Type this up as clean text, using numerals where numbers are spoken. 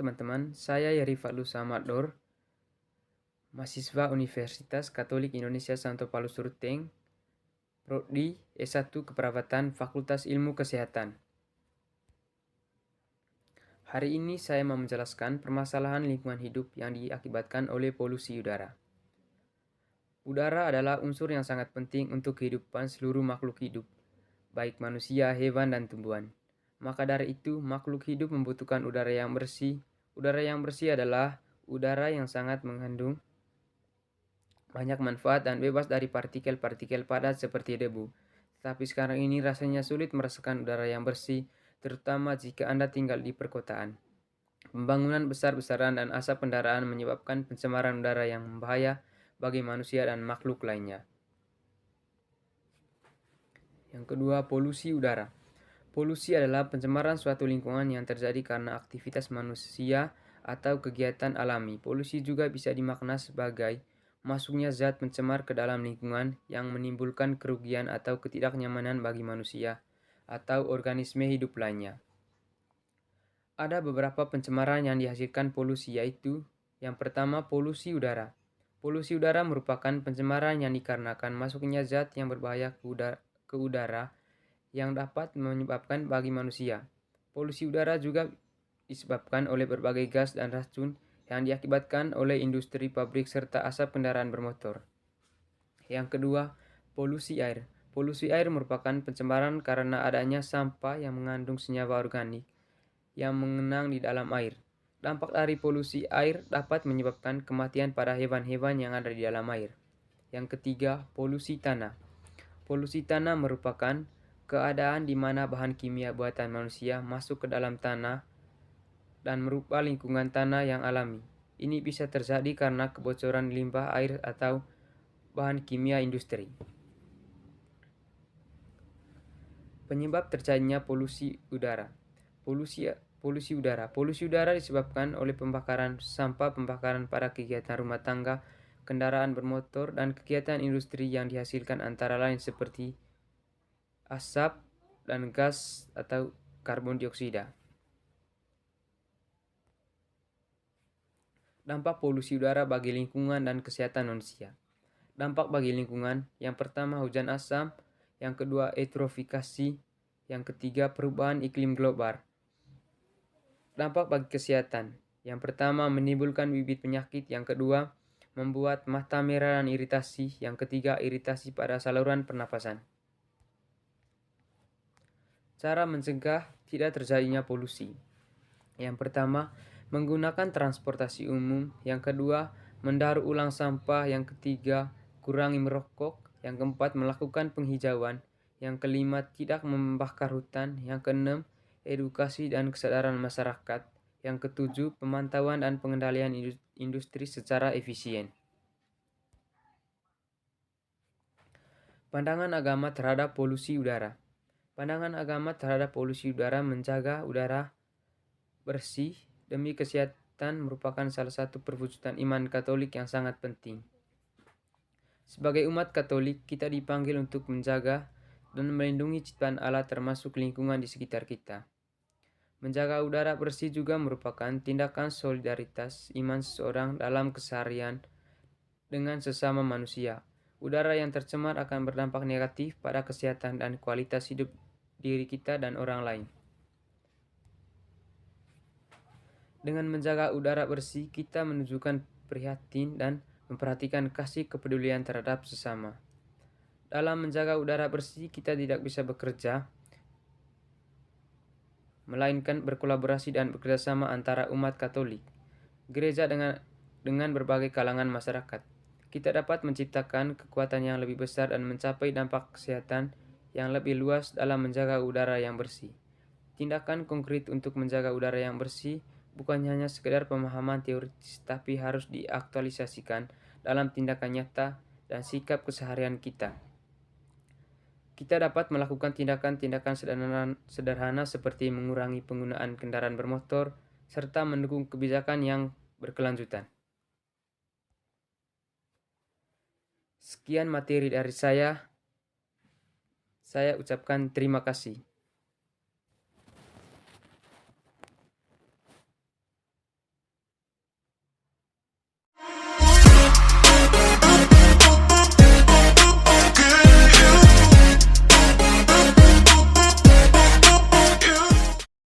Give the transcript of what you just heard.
teman-teman, saya Yarifalus Samador, mahasiswa Universitas Katolik Indonesia Santo Paulus Ruteng, Prodi S1 Keperawatan Fakultas Ilmu Kesehatan. Hari ini saya mau menjelaskan permasalahan lingkungan hidup yang diakibatkan oleh polusi udara. Udara adalah unsur yang sangat penting untuk kehidupan seluruh makhluk hidup, baik manusia, hewan, dan tumbuhan. Maka dari itu, makhluk hidup membutuhkan udara yang bersih. Udara yang bersih adalah udara yang sangat mengandung banyak manfaat dan bebas dari partikel-partikel padat seperti debu. Tetapi sekarang ini rasanya sulit merasakan udara yang bersih, terutama jika Anda tinggal di perkotaan. Pembangunan besar-besaran dan asap kendaraan menyebabkan pencemaran udara yang membahayakan bagi manusia dan makhluk lainnya. Yang kedua, polusi udara. Polusi adalah pencemaran suatu lingkungan yang terjadi karena aktivitas manusia atau kegiatan alami. Polusi juga bisa dimakna sebagai masuknya zat pencemar ke dalam lingkungan yang menimbulkan kerugian atau ketidaknyamanan bagi manusia atau organisme hidup lainnya. Ada beberapa pencemaran yang dihasilkan polusi, yaitu yang pertama, polusi udara. Polusi udara merupakan pencemaran yang dikarenakan masuknya zat yang berbahaya ke udara yang dapat menyebabkan bagi manusia. Polusi udara juga disebabkan oleh berbagai gas dan racun yang diakibatkan oleh industri, pabrik, serta asap kendaraan bermotor. Yang kedua, polusi air. Polusi air merupakan pencemaran karena adanya sampah yang mengandung senyawa organik yang mengenang di dalam air. Dampak dari polusi air dapat menyebabkan kematian pada hewan-hewan yang ada di dalam air. Yang ketiga, polusi tanah. Polusi tanah merupakan keadaan di mana bahan kimia buatan manusia masuk ke dalam tanah dan merubah lingkungan tanah yang alami. Ini bisa terjadi karena kebocoran limbah air atau bahan kimia industri. Penyebab terjadinya polusi udara. Polusi udara disebabkan oleh pembakaran sampah, pembakaran pada kegiatan rumah tangga, kendaraan bermotor, dan kegiatan industri yang dihasilkan antara lain seperti asap dan gas atau karbon dioksida. Dampak polusi udara bagi lingkungan dan kesehatan manusia. Dampak bagi lingkungan, yang pertama hujan asam, yang kedua eutrofikasi, yang ketiga perubahan iklim global. Dampak bagi kesehatan, yang pertama menimbulkan bibit penyakit, yang kedua membuat mata merah dan iritasi, yang ketiga iritasi pada saluran pernapasan. Cara mencegah tidak terjadinya polusi. Yang pertama, menggunakan transportasi umum, yang kedua mendaur ulang sampah, yang ketiga kurangi merokok, yang keempat melakukan penghijauan, yang kelima tidak membakar hutan, yang keenam edukasi dan kesadaran masyarakat, yang ketujuh pemantauan dan pengendalian industri secara efisien. Pandangan agama terhadap polusi udara. Pandangan agama terhadap polusi udara menjaga udara bersih demi kesehatan merupakan salah satu perwujudan iman Katolik yang sangat penting. Sebagai umat Katolik, kita dipanggil untuk menjaga dan melindungi ciptaan Allah termasuk lingkungan di sekitar kita. Menjaga udara bersih juga merupakan tindakan solidaritas iman seseorang dalam keseharian dengan sesama manusia. Udara yang tercemar akan berdampak negatif pada kesehatan dan kualitas hidup diri kita dan orang lain. Dengan menjaga udara bersih, kita menunjukkan prihatin dan memperhatikan kasih kepedulian terhadap sesama. Dalam menjaga udara bersih, kita tidak bisa bekerja, melainkan berkolaborasi dan bekerjasama antara umat Katolik, gereja dengan berbagai kalangan masyarakat. Kita dapat menciptakan kekuatan yang lebih besar dan mencapai dampak kesehatan yang lebih luas dalam menjaga udara yang bersih. Tindakan konkret untuk menjaga udara yang bersih bukan hanya sekedar pemahaman teoritis, tapi harus diaktualisasikan dalam tindakan nyata dan sikap keseharian kita. Kita dapat melakukan tindakan-tindakan sederhana seperti mengurangi penggunaan kendaraan bermotor, serta mendukung kebijakan yang berkelanjutan. Sekian materi dari saya ucapkan terima kasih.